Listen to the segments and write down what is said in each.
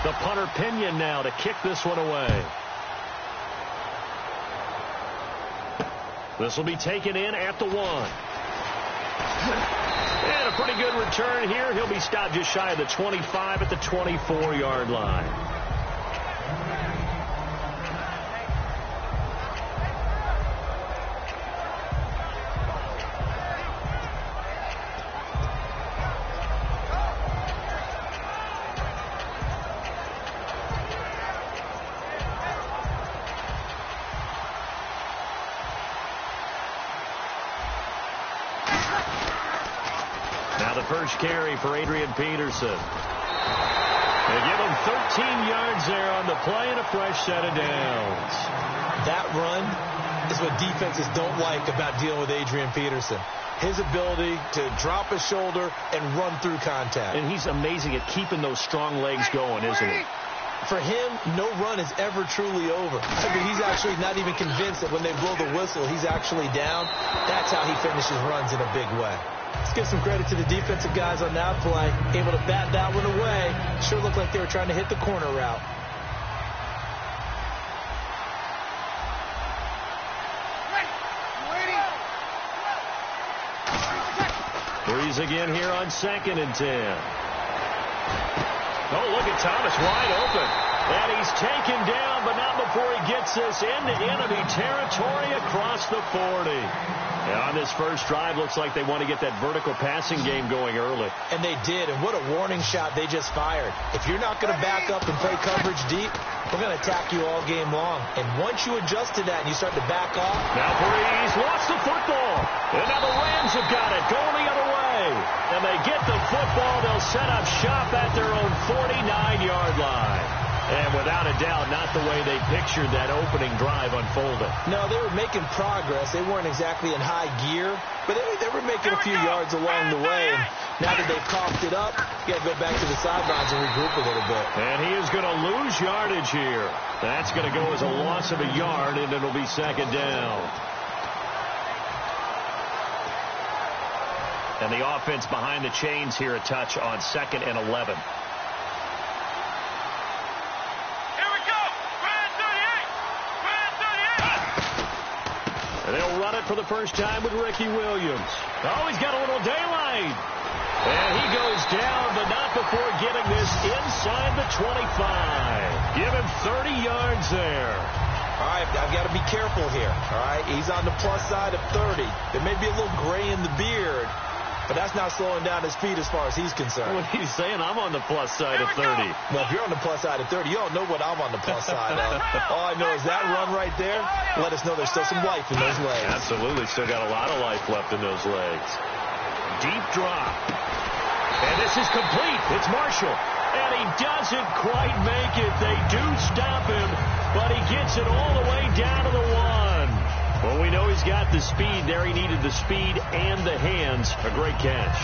The punter Pinion now to kick this one away. This will be taken in at the 1. And a pretty good return here. He'll be stopped just shy of the 25 at the 24-yard line. Now the first carry for Adrian Peterson. They give him 13 yards there on the play and a fresh set of downs. That run is what defenses don't like about dealing with Adrian Peterson. His ability to drop his shoulder and run through contact. And he's amazing at keeping those strong legs going, isn't he? For him, no run is ever truly over. I mean, he's actually not even convinced that when they blow the whistle, he's actually down. That's how he finishes runs in a big way. Let's give some credit to the defensive guys on that play. Able to bat that one away. Sure looked like they were trying to hit the corner route. Breeze again here on 2nd and 10. Oh, look at Thomas wide open. And he's taken down, but not before he gets this into enemy territory across the 40. And on this first drive, looks like they want to get that vertical passing game going early. And they did, and what a warning shot they just fired. If you're not going to back up and play coverage deep, we're going to attack you all game long. And once you adjust to that and you start to back off. Now Breeze lost the football. And now the Rams have got it, going the other way. And they get the football. They'll set up shop at their own 49-yard line. And without a doubt, not the way they pictured that opening drive unfolding. No, they were making progress. They weren't exactly in high gear, but they were making a few yards along the way. And now that they've coughed it up, you got to go back to the sidelines and regroup a little bit. And he is going to lose yardage here. That's going to go as a loss of a yard, and it'll be 2nd down. And the offense behind the chains here a touch on 2nd and 11. And they'll run it for the first time with Ricky Williams. Oh, he's got a little daylight. And he goes down, but not before getting this inside the 25. Give him 30 yards there. All right, I've got to be careful here. All right, he's on the plus side of 30. There may be a little gray in the beard, but that's not slowing down his speed as far as he's concerned. What he's saying, I'm on the plus side of 30. Well, if you're on the plus side of 30, you don't know what I'm on the plus side of. All I know is that run right there let us know there's still some life in those legs. Absolutely, still got a lot of life left in those legs. Deep drop. And this is complete. It's Marshall. And he doesn't quite make it. They do stop him, but he gets it all the way down to the 1. Well, we know he's got the speed there. He needed the speed and the hands. A great catch.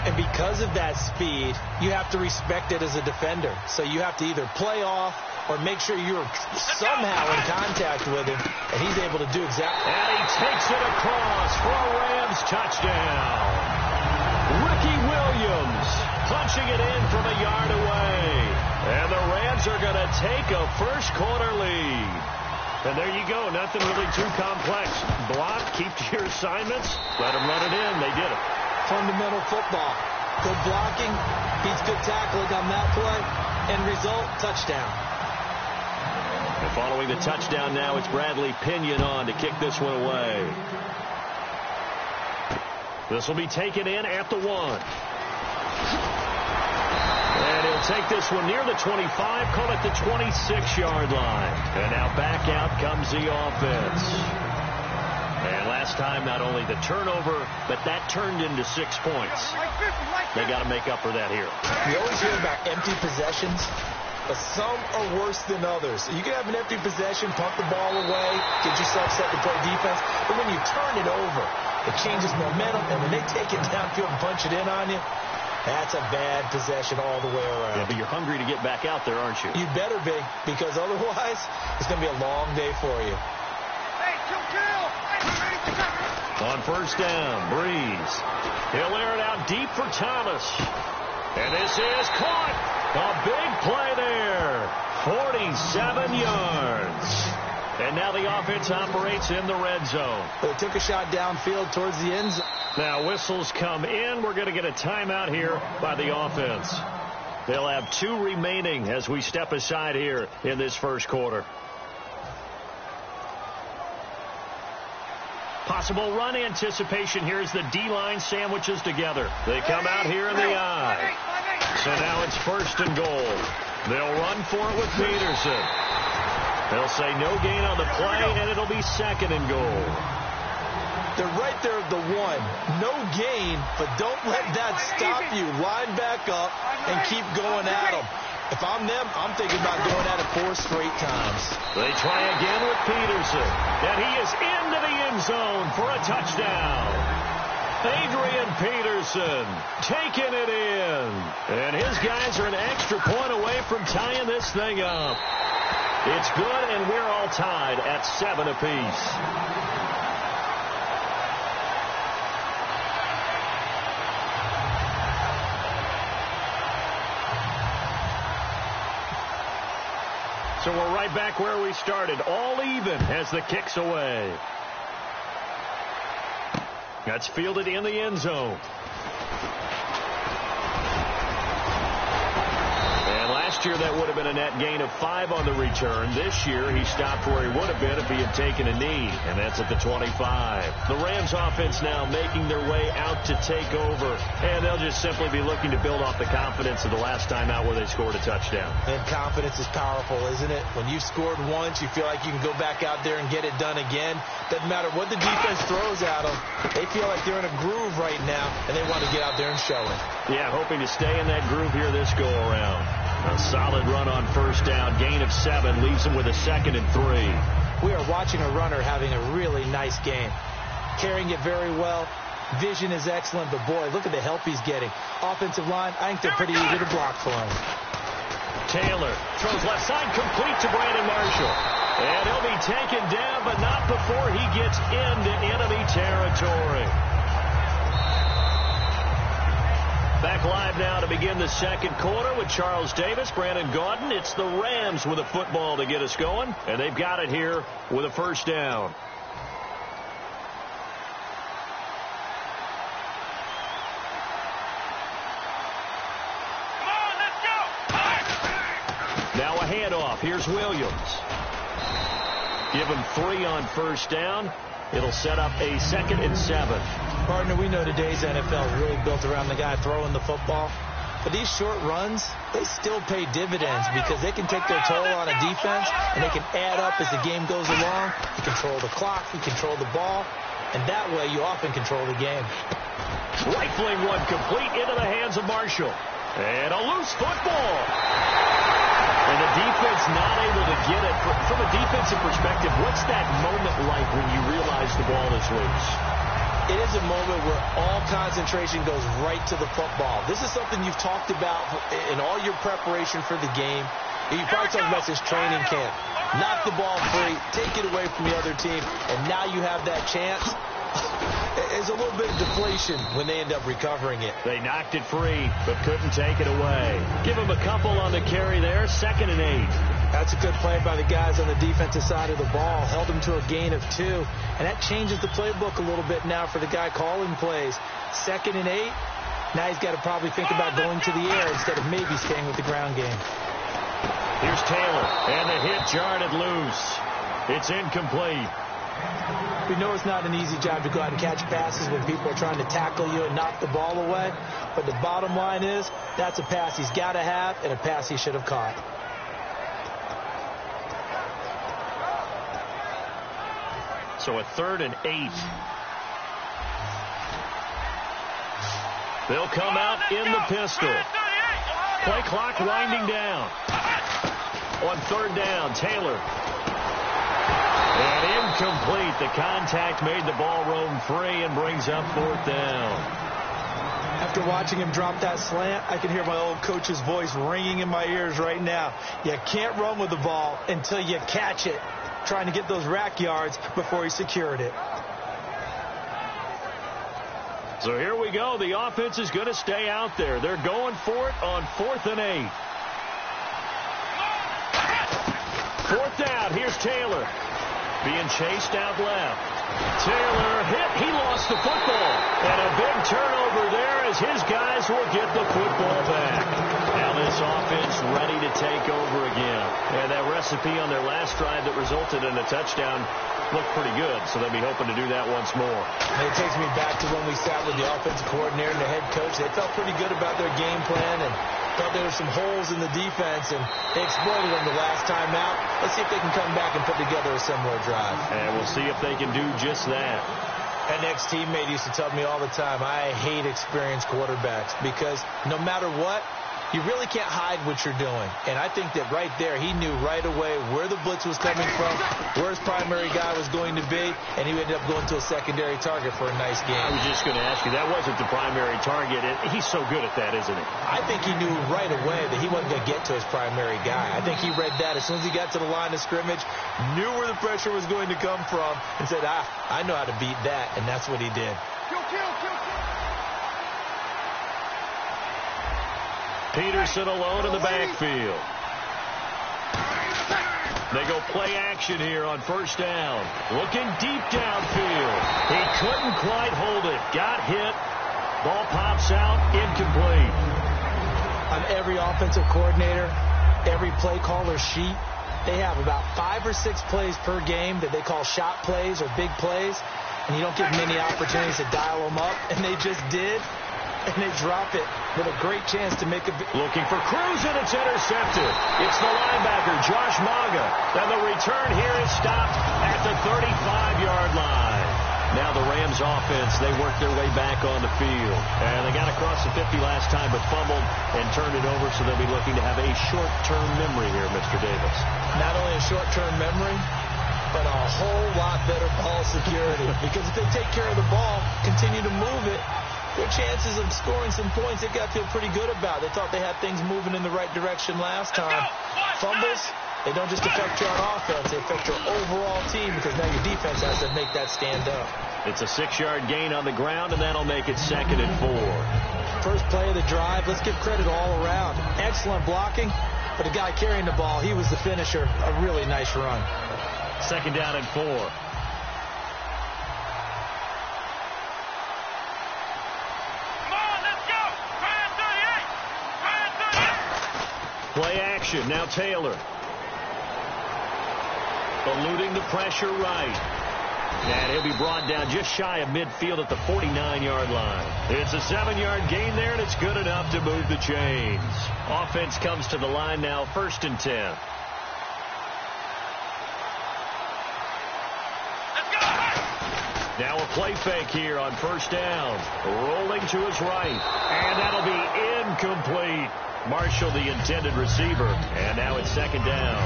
And because of that speed, you have to respect it as a defender. So you have to either play off or make sure you're somehow in contact with him, and he's able to do exactly. And he takes it across for a Rams touchdown. Ricky Williams punching it in from a yard away. And the Rams are going to take a first-quarter lead. And there you go. Nothing really too complex. Block, keep to your assignments, let them run it in. They did it. Fundamental football. Good blocking, beats good tackling on that play. End result, touchdown. And following the touchdown now, it's Bradley Pinion on to kick this one away. This will be taken in at the 1. And he'll take this one near the 25, call it the 26-yard line. And now back out comes the offense. And last time, not only the turnover, but that turned into 6 points. They got to make up for that here. We always hear about empty possessions, but some are worse than others. You can have an empty possession, punt the ball away, get yourself set to play defense, but when you turn it over, it changes momentum, and when they take it downfield and punch it in on you, that's a bad possession all the way around. Yeah, but you're hungry to get back out there, aren't you? You better be, because otherwise, it's going to be a long day for you. On first down, Breeze. He'll air it out deep for Thomas. And this is caught. A big play there. 47 yards. And now the offense operates in the red zone. They took a shot downfield towards the end zone. Now whistles come in. We're going to get a timeout here by the offense. They'll have 2 remaining as we step aside here in this first quarter. Possible run anticipation here as the D-line sandwiches together. They come out here in the eye. So now it's 1st and goal. They'll run for it with Peterson. They'll say no gain on the play, and it'll be 2nd and goal. They're right there at the 1. No gain, but don't let that stop you. Line back up and keep going at them. If I'm them, I'm thinking about going at it 4 straight times. They try again with Peterson, and he is into the end zone for a touchdown. Adrian Peterson taking it in. And his guys are an extra point away from tying this thing up. It's good, and we're all tied at 7 apiece. So we're right back where we started, all even as the kick's away. That's fielded in the end zone. And last year that would have been a net gain of 5 on the return. This year he stopped where he would have been if he had taken a knee, and that's at the 25. The Rams offense now making their way out to take over, and they'll just simply be looking to build off the confidence of the last time out where they scored a touchdown. And confidence is powerful, isn't it? When you've scored once, you feel like you can go back out there and get it done again. Doesn't matter what the defense throws at them. They feel like they're in a groove right now, and they want to get out there and show it. Yeah, hoping to stay in that groove here this go-around. A solid run on 1st down. Gain of 7 leaves them with a 2nd and 3. We are watching a runner having a really nice game. Carrying it very well. Vision is excellent, but boy, look at the help he's getting. Offensive line, I think they're pretty eager to block for him. Taylor throws left side, complete to Brandon Marshall. And he'll be taken down, but not before he gets into enemy territory. Back live now to begin the second quarter with Charles Davis, Brandon Gaudin. It's the Rams with a football to get us going, and they've got it here with a 1st down. Now a handoff. Here's Williams. Give him 3 on 1st down. It'll set up a 2nd and 7. Partner, we know today's NFL is really built around the guy throwing the football. But these short runs, they still pay dividends because they can take their toll on a defense, and they can add up as the game goes along. You control the clock, you control the ball, and that way you often control the game. Rifling one complete into the hands of Marshall. And a loose football. And the defense not able to get it. From a defensive perspective, what's that moment like when you realize the ball is loose? It is a moment where all concentration goes right to the football. This is something you've talked about in all your preparation for the game. You probably talked about this training camp. Knock the ball free, take it away from the other team, and now you have that chance. There's a little bit of deflation when they end up recovering it. They knocked it free, but couldn't take it away. Give them a couple on the carry there, 2nd and 8. That's a good play by the guys on the defensive side of the ball. Held them to a gain of 2. And that changes the playbook a little bit now for the guy calling plays. 2nd and 8. Now he's got to probably think about going to the air instead of maybe staying with the ground game. Here's Taylor, and the hit jarred it loose. It's incomplete. We know it's not an easy job to go out and catch passes when people are trying to tackle you and knock the ball away. But the bottom line is, that's a pass he's got to have and a pass he should have caught. So a 3rd and 8. They'll come out in the pistol. Play clock winding down. On 3rd down, Taylor. And incomplete. The contact made the ball roam free and brings up 4th down. After watching him drop that slant, I can hear my old coach's voice ringing in my ears right now. You can't run with the ball until you catch it. Trying to get those rack yards before he secured it. So here we go. The offense is going to stay out there. They're going for it on 4th and 8. Fourth down. Here's Taylor. Being chased out left. Taylor hit. He lost the football. And a big turnover there as his guys will get the football back. Now this offense ready to take over again. And that recipe on their last drive that resulted in a touchdown looked pretty good, so they'll be hoping to do that once more. And it takes me back to when we sat with the offensive coordinator and the head coach. They felt pretty good about their game plan and thought there were some holes in the defense, and they exploited them the last time out. Let's see if they can come back and put together a similar drive. And we'll see if they can do just that. An ex-teammate used to tell me all the time, I hate experienced quarterbacks because no matter what, you really can't hide what you're doing. And I think that right there, he knew right away where the blitz was coming from, where his primary guy was going to be, and he ended up going to a secondary target for a nice game. I was just going to ask you, that wasn't the primary target. He's so good at that, isn't he? I think he knew right away that he wasn't going to get to his primary guy. I think he read that as soon as he got to the line of scrimmage, knew where the pressure was going to come from, and said, I know how to beat that, and that's what he did. Peterson alone in the backfield. They go play action here on first down. Looking deep downfield. He couldn't quite hold it. Got hit. Ball pops out. Incomplete. On every offensive coordinator, every play caller sheet, they have about 5 or 6 plays per game that they call shot plays or big plays, and you don't get many opportunities to dial them up, and they just did. And they drop it with a great chance to make a... Looking for Cruz, and it's intercepted. It's the linebacker, Josh Maga. And the return here is stopped at the 35-yard line. Now the Rams offense, they work their way back on the field. And they got across the 50 last time, but fumbled and turned it over, so they'll be looking to have a short-term memory here, Mr. Davis. Not only a short-term memory, but a whole lot better ball security. Because if they take care of the ball, continue to move it, their chances of scoring some points, they got to feel pretty good about. They thought they had things moving in the right direction last time. Fumbles, they don't just affect you on offense, they affect your overall team because now your defense has to make that stand up. It's a 6-yard gain on the ground, and that'll make it 2nd and 4. First play of the drive, let's give credit all around. Excellent blocking, but the guy carrying the ball, he was the finisher. A really nice run. 2nd down and 4. Play action. Now Taylor. Eluding the pressure right. And he'll be brought down just shy of midfield at the 49-yard line. It's a 7-yard gain there, and it's good enough to move the chains. Offense comes to the line now, 1st and 10. Now a play fake here on first down. Rolling to his right. And that'll be incomplete. Marshall, the intended receiver. And now it's 2nd down.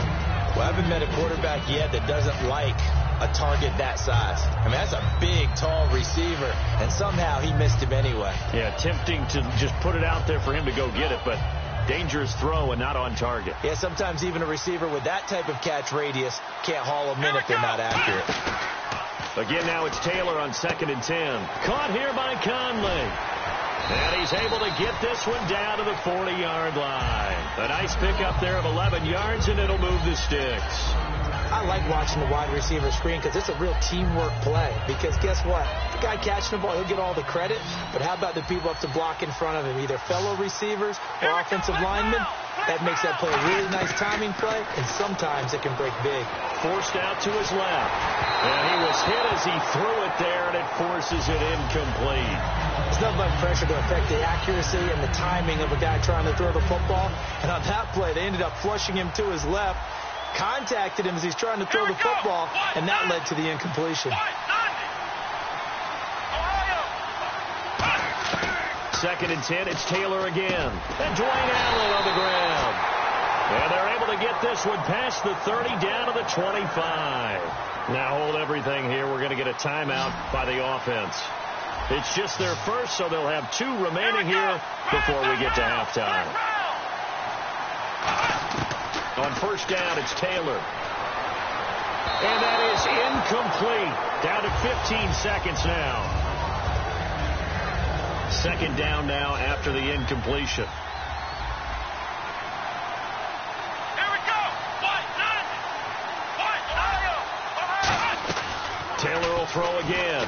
Well, I haven't met a quarterback yet that doesn't like a target that size. I mean, that's a big, tall receiver, and somehow he missed him anyway. Yeah, tempting to just put it out there for him to go get it, but dangerous throw and not on target. Yeah, sometimes even a receiver with that type of catch radius can't haul them in if they're not accurate. Again, now it's Taylor on 2nd and 10. Caught here by Conley. And he's able to get this one down to the 40-yard line. A nice pickup there of 11 yards, and it'll move the sticks. I like watching the wide receiver screen because it's a real teamwork play. Because guess what? The guy catching the ball, he'll get all the credit. But how about the people up to block in front of him, either fellow receivers or offensive linemen? That makes that play a really nice timing play, and sometimes it can break big. Forced out to his left. And he was hit as he threw it there, and it forces it incomplete. There's nothing like pressure to affect the accuracy and the timing of a guy trying to throw the football. And on that play, they ended up flushing him to his left, contacted him as he's trying to throw the football, and that led to the incompletion. 2nd and 10, it's Taylor again. And Dwayne Allen on the ground. And they're able to get this one past the 30 down to the 25. Now hold everything here. We're going to get a timeout by the offense. It's just their first, so they'll have 2 remaining here before we get to halftime. On first down, it's Taylor. And that is incomplete. Down to 15 seconds now. 2nd down now after the incompletion. throw again.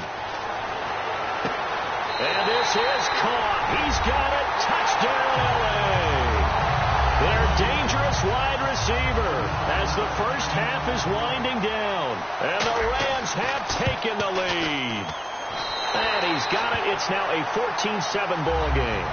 And this is caught. He's got it. Touchdown, L.A. Their dangerous wide receiver as the first half is winding down. And the Rams have taken the lead. And he's got it. It's now a 14-7 ball game.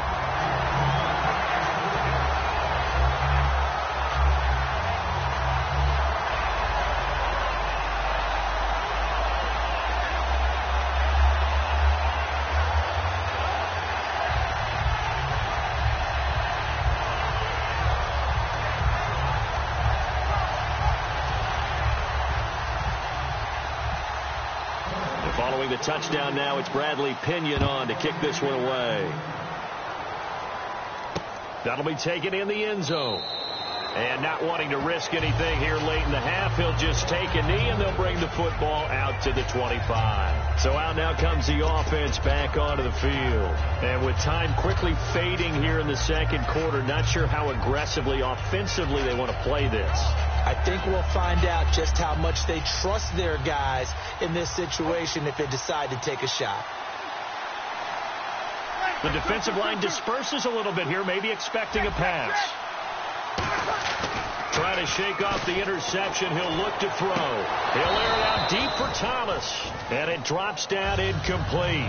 Following the touchdown now, it's Bradley Pinion on to kick this one away. That'll be taken in the end zone. And not wanting to risk anything here late in the half, he'll just take a knee, and they'll bring the football out to the 25. So out now comes the offense back onto the field. And with time quickly fading here in the second quarter, not sure how aggressively, offensively they want to play this. I think we'll find out just how much they trust their guys in this situation if they decide to take a shot. The defensive line disperses a little bit here, maybe expecting a pass. Trying to shake off the interception. He'll look to throw. He'll air it out deep for Thomas. And it drops down incomplete.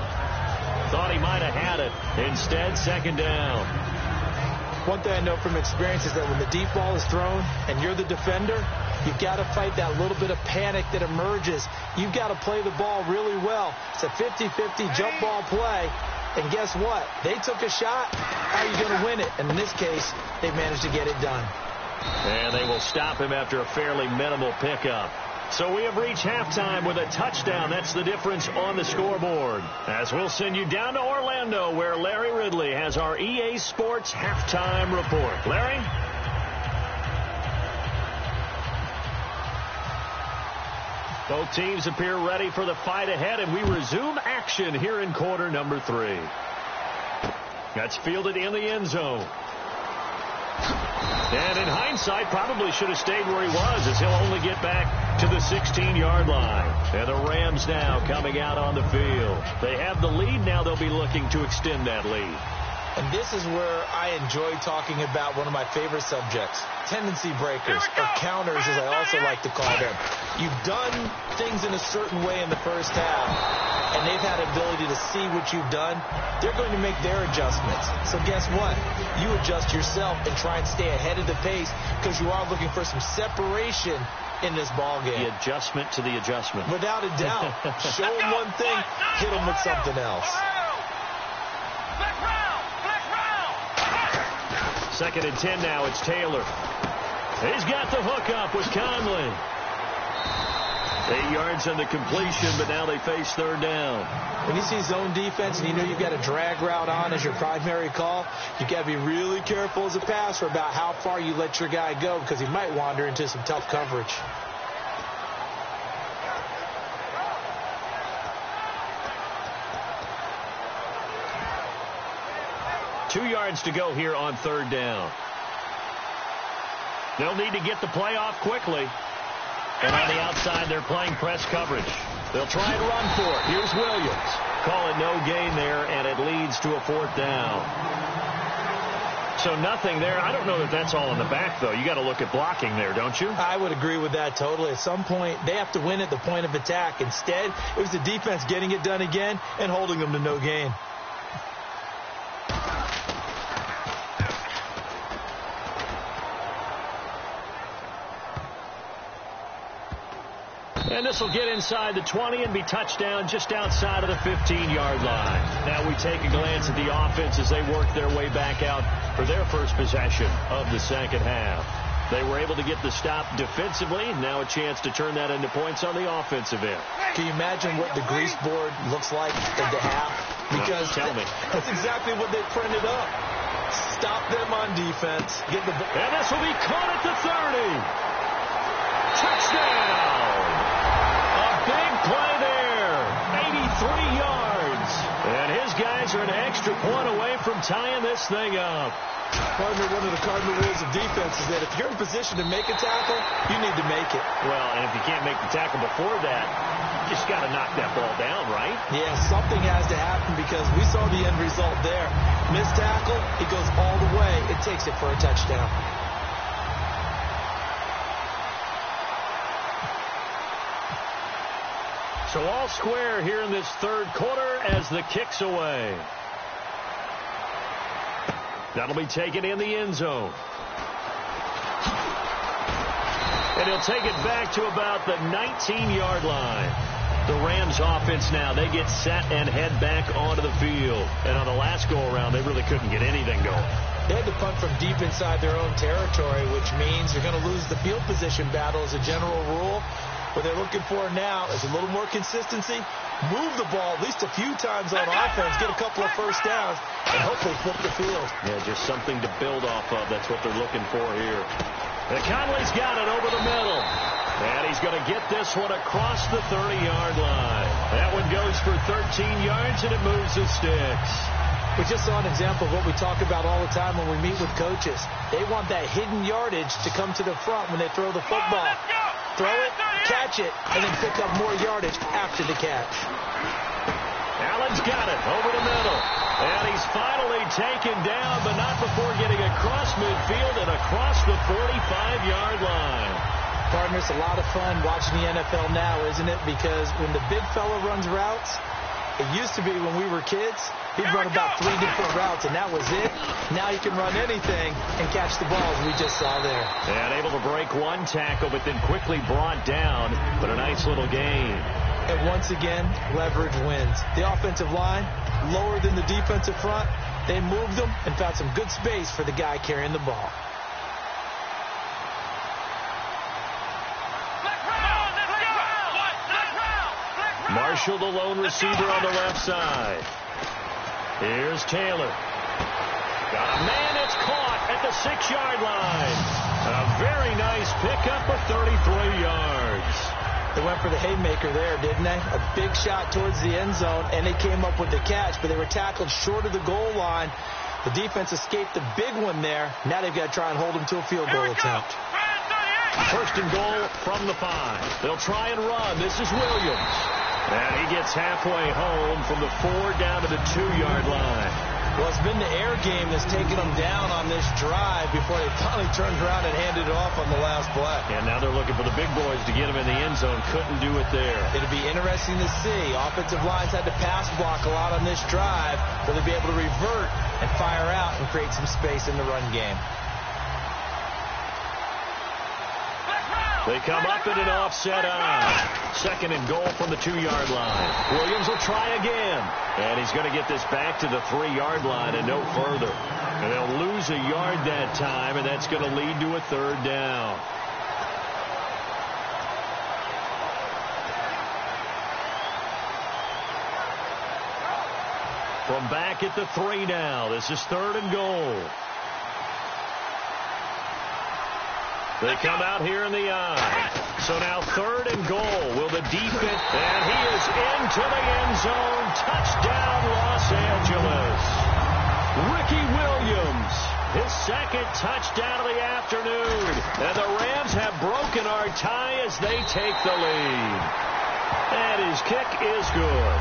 Thought he might have had it. Instead, second down. One thing I know from experience is that when the deep ball is thrown and you're the defender, you've got to fight that little bit of panic that emerges. You've got to play the ball really well. It's a 50-50 jump ball play. And guess what? They took a shot. How are you going to win it? And in this case, they managed to get it done. And they will stop him after a fairly minimal pickup. So we have reached halftime with a touchdown. That's the difference on the scoreboard. As we'll send you down to Orlando, where Larry Ridley has our EA Sports halftime report. Larry? Both teams appear ready for the fight ahead, and we resume action here in quarter number 3. That's fielded in the end zone. And in hindsight, probably should have stayed where he was, as he'll only get back to the 16-yard line. And the Rams now coming out on the field. They have the lead. Now they'll be looking to extend that lead. And this is where I enjoy talking about one of my favorite subjects, tendency breakers, or counters, as I also like to call them. You've done things in a certain way in the first half, and they've had ability to see what you've done. They're going to make their adjustments. So guess what? You adjust yourself and try and stay ahead of the pace, because you are looking for some separation in this ball game. The adjustment to the adjustment. Without a doubt. Show them one thing, hit them with something else. Second and 10 now. It's Taylor. He's got the hook up with Conley. 8 yards on the completion, but now they face third down. When you see zone defense and you know you've got a drag route on as your primary call, you've got to be really careful as a passer about how far you let your guy go, because he might wander into some tough coverage. Two yards to go here on third down. They'll need to get the play off quickly. And on the outside, they're playing press coverage. They'll try and run for it. Here's Williams. Call it no gain there, and it leads to a fourth down. So nothing there. I don't know that that's all in the back, though. You got to look at blocking there, don't you? I would agree with that totally. At some point, they have to win at the point of attack. Instead, it was the defense getting it done again and holding them to no gain. And this will get inside the 20 and be touchdown just outside of the 15-yard line. Now we take a glance at the offense as they work their way back out for their first possession of the second half. They were able to get the stop defensively. Now a chance to turn that into points on the offensive end. Can you imagine what the grease board looks like at the half? Because tell me. That's exactly what they printed up. Stop them on defense. Get the ball. And this will be caught at the 30. Touchdown! Big play there, 83 yards. And his these guys are an extra point away from tying this thing up. Partner, one of the cardinal rules of defense is that if you're in position to make a tackle, you need to make it. Well, and if you can't make the tackle before that, you just got to knock that ball down, right? Yeah, something has to happen because we saw the end result there. Missed tackle, he goes all the way. It takes it for a touchdown. So all square here in this third quarter as the kick's away. That'll be taken in the end zone. And he'll take it back to about the 19-yard line. The Rams offense now, they get set and head back onto the field. And on the last go-around, they really couldn't get anything going. They had to punt from deep inside their own territory, which means you're going to lose the field position battle as a general rule. What they're looking for now is a little more consistency, move the ball at least a few times on offense, get a couple of first downs, and hopefully flip the field. Yeah, just something to build off of. That's what they're looking for here. And Conley's got it over the middle. And he's going to get this one across the 30-yard line. That one goes for 13 yards, and it moves the sticks. We just saw an example of what we talk about all the time when we meet with coaches. They want that hidden yardage to come to the front when they throw the football. Throw it, catch it, and then pick up more yardage after the catch. Allen's got it over the middle. And he's finally taken down, but not before getting across midfield and across the 45-yard line. Partner, it's a lot of fun watching the NFL now, isn't it? Because when the big fella runs routes, it used to be when we were kids, he'd run about 3 different routes, and that was it. Now he can run anything and catch the balls we just saw there. And able to break one tackle, but then quickly brought down, but a nice little gain. And once again, leverage wins. The offensive line, lower than the defensive front, they moved them and found some good space for the guy carrying the ball. Marshall, the lone receiver on the left side. Here's Taylor. Got a man that's caught at the 6-yard line. A very nice pickup of 33 yards. They went for the haymaker there, didn't they? A big shot towards the end zone, and they came up with the catch, but they were tackled short of the goal line. The defense escaped the big one there. Now they've got to try and hold them to a field goal attempt. First and goal from the 5. They'll try and run. This is Williams. And he gets halfway home from the 4 down to the 2-yard line. Well, it's been the air game that's taken them down on this drive before they finally turned around and handed it off on the last play. And now they're looking for the big boys to get them in the end zone. Couldn't do it there. It'll be interesting to see. Offensive lines had to pass block a lot on this drive. Will they be able to revert and fire out and create some space in the run game? They come up in an offset eye. Second and goal from the 2-yard line. Williams will try again. And he's going to get this back to the 3-yard line and no further. And they'll lose a yard that time, and that's going to lead to a 3rd down. From back at the 3 now. This is 3rd and goal. They come out here in the eye. So now 3rd and goal. Will the defense... And he is into the end zone. Touchdown, Los Angeles. Ricky Williams, his 2nd touchdown of the afternoon. And the Rams have broken our tie as they take the lead. And his kick is good.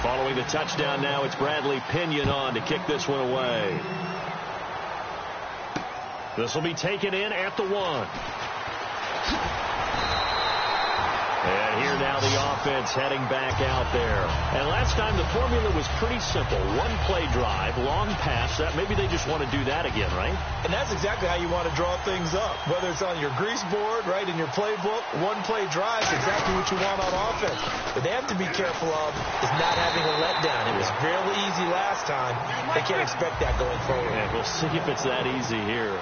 Following the touchdown now, it's Bradley Pinion on to kick this one away. This will be taken in at the 1. And here now the offense heading back out there. And last time the formula was pretty simple. 1-play drive, long pass. Maybe they just want to do that again, right? And that's exactly how you want to draw things up. Whether it's on your grease board, right, in your playbook, 1-play drive is exactly what you want on offense. But they have to be careful of is not having a letdown. It was fairly easy last time. They can't expect that going forward. Yeah, we'll see if it's that easy here.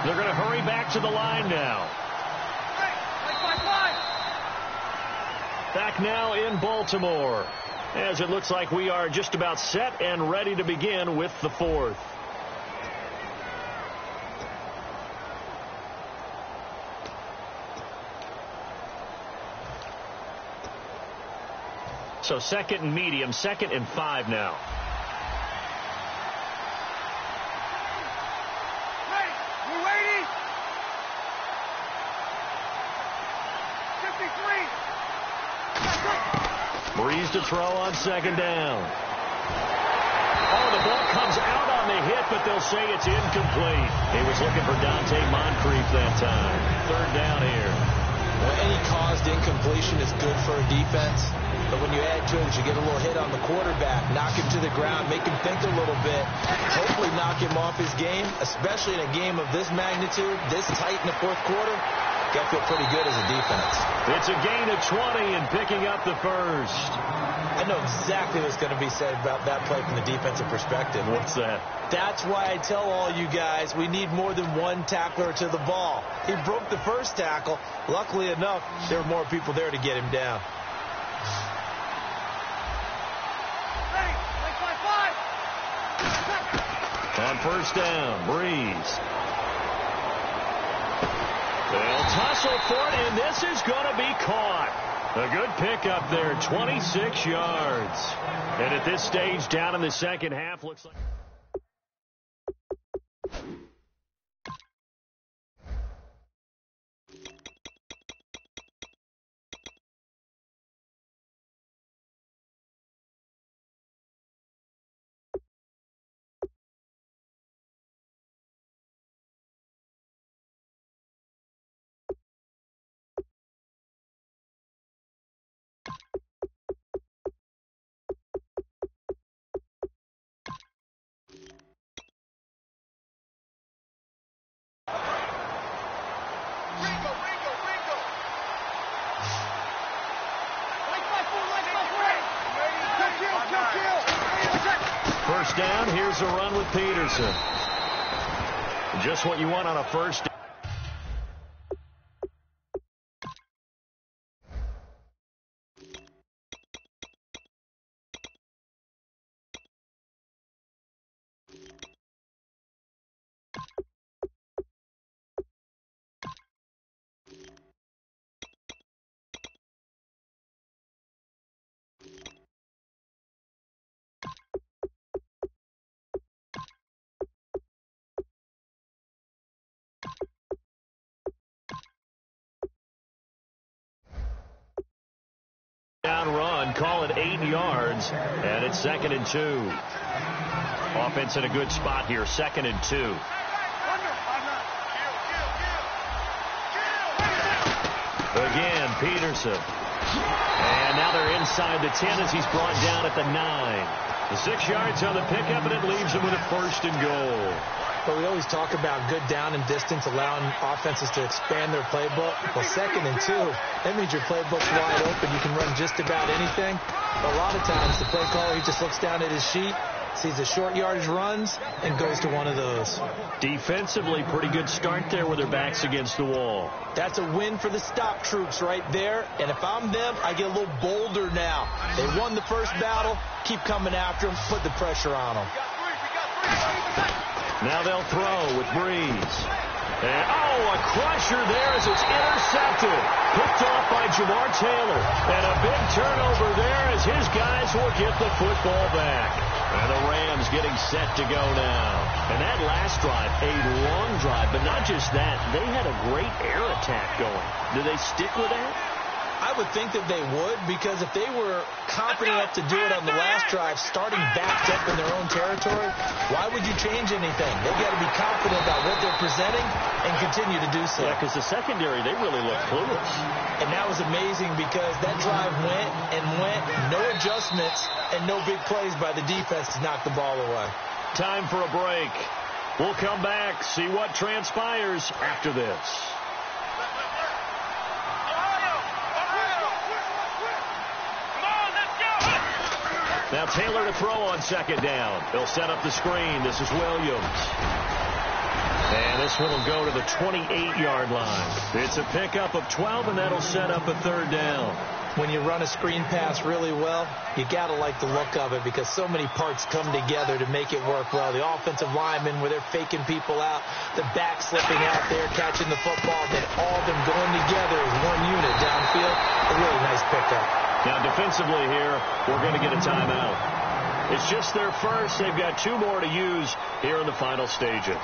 They're going to hurry back to the line now. Back now in Baltimore. as it looks like we are just about set and ready to begin with the fourth. So second and medium, 2nd and 5 now. We're waiting. 53. Breeze to throw on 2nd down. Oh, the ball comes out on the hit, but they'll say it's incomplete. He was looking for Dante Moncrief that time. 3rd down here. Well, any caused incompletion is good for a defense. But when you add to it, you get a little hit on the quarterback, knock him to the ground, make him think a little bit, hopefully knock him off his game, especially in a game of this magnitude, this tight in the 4th quarter. Got to feel pretty good as a defense. It's a gain of 20 and picking up the first. I know exactly what's going to be said about that play from the defensive perspective. What's that? That's why I tell all you guys we need more than one tackler to the ball. He broke the first tackle. Luckily enough, there were more people there to get him down. On 1st down, Breeze. They'll tussle for it, and this is going to be caught. A good pickup there, 26 yards. And at this stage, down in the second half, looks like... First down, here's a run with Peterson. Just what you want on a first down. Down run, call it 8 yards, and it's 2nd and 2. Offense in a good spot here, 2nd and 2. Again, Peterson. And now they're inside the 10 as he's brought down at the 9. The 6 yards on the pickup, and it leaves him with a 1st and goal. But we always talk about good down and distance, allowing offenses to expand their playbook. Well, 2nd and 2, that means your playbook's wide open. You can run just about anything. But a lot of times, the play caller, he just looks down at his sheet, sees the short yardage runs, and goes to one of those. Defensively, pretty good start there with their backs against the wall. That's a win for the stop troops right there. And if I'm them, I get a little bolder now. They won the first battle. Keep coming after them. Put the pressure on them. Now they'll throw with Breeze. And, a crusher there as it's intercepted. Picked off by Jamar Taylor. And a big turnover there as his guys will get the football back. And the Rams getting set to go now. And that last drive, a long drive, but not just that. They had a great air attack going. Do they stick with that? I would think that they would, because if they were confident enough to do it on the last drive, starting backed up in their own territory, why would you change anything? They've got to be confident about what they're presenting and continue to do so. Yeah, because the secondary, they really look clueless. And that was amazing because that drive went and went, no adjustments, and no big plays by the defense to knock the ball away. Time for a break. We'll come back, see what transpires after this. Now Taylor to throw on 2nd down. They'll set up the screen. This is Williams. And this one will go to the 28-yard line. It's a pickup of 12, and that'll set up a 3rd down. When you run a screen pass really well, you got to like the look of it because so many parts come together to make it work well. The offensive linemen, where they're faking people out, the back slipping out there, catching the football, then all of them going together as one unit downfield. A really nice pickup. Now, defensively here, we're going to get a timeout. It's just their first. They've got 2 more to use here in the final stages.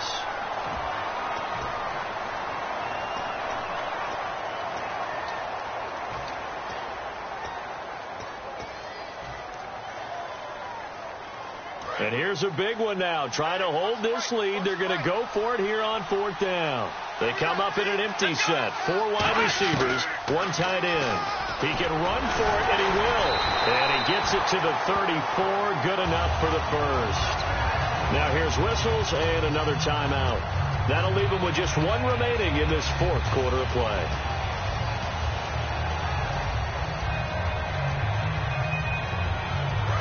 And here's a big one now. Trying to hold this lead. They're going to go for it here on 4th down. They come up in an empty set. 4 wide receivers, 1 tight end. He can run for it, and he will. And he gets it to the 34. Good enough for the first. Now here's whistles and another timeout. That'll leave him with just 1 remaining in this 4th quarter of play.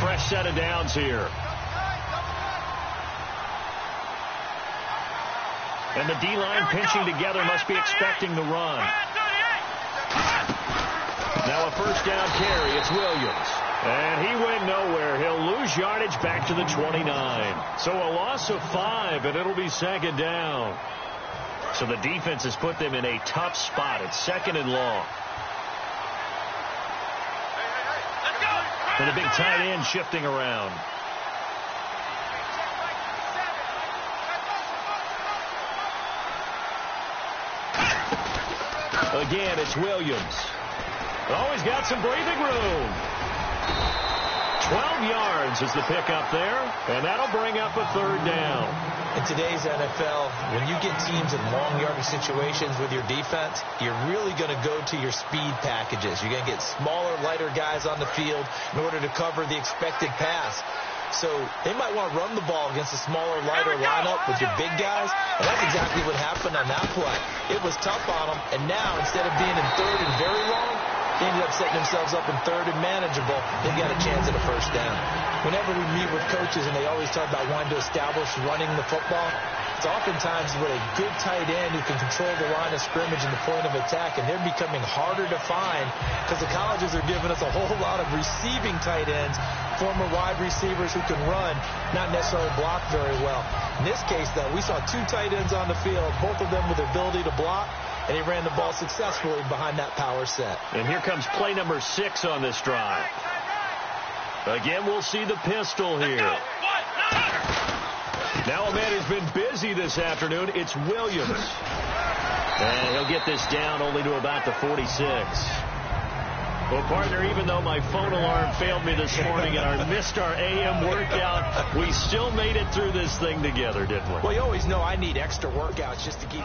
Fresh set of downs here. And the D-line pinching together must be expecting the run. Now a first down carry. It's Williams. And he went nowhere. He'll lose yardage back to the 29. So a loss of 5, and it'll be 2nd down. So the defense has put them in a tough spot. It's 2nd and long. And the big tight end shifting around. Again, it's Williams. Oh, he's got some breathing room. 12 yards is the pickup there, and that'll bring up a 3rd down. In today's NFL, when you get teams in long yardage situations with your defense, you're really going to go to your speed packages. You're going to get smaller, lighter guys on the field in order to cover the expected pass. So they might want to run the ball against a smaller, lighter lineup with your big guys. And that's exactly what happened on that play. It was tough on them. And now, instead of being in 3rd and very long, they ended up setting themselves up in 3rd and manageable. They've got a chance at a first down. Whenever we meet with coaches and they always talk about wanting to establish running the football, it's oftentimes with a good tight end who can control the line of scrimmage and the point of attack, and they're becoming harder to find because the colleges are giving us a whole lot of receiving tight ends, former wide receivers who can run, not necessarily block very well. In this case, though, we saw 2 tight ends on the field, both of them with the ability to block, and he ran the ball successfully behind that power set. And here comes play number 6 on this drive. Again, we'll see the pistol here. Now a man who's been busy this afternoon, it's Williams. And he'll get this down only to about the 46. Well, partner, even though my phone alarm failed me this morning and I missed our AM workout, we still made it through this thing together, didn't we? Well, you always know I need extra workouts just to keep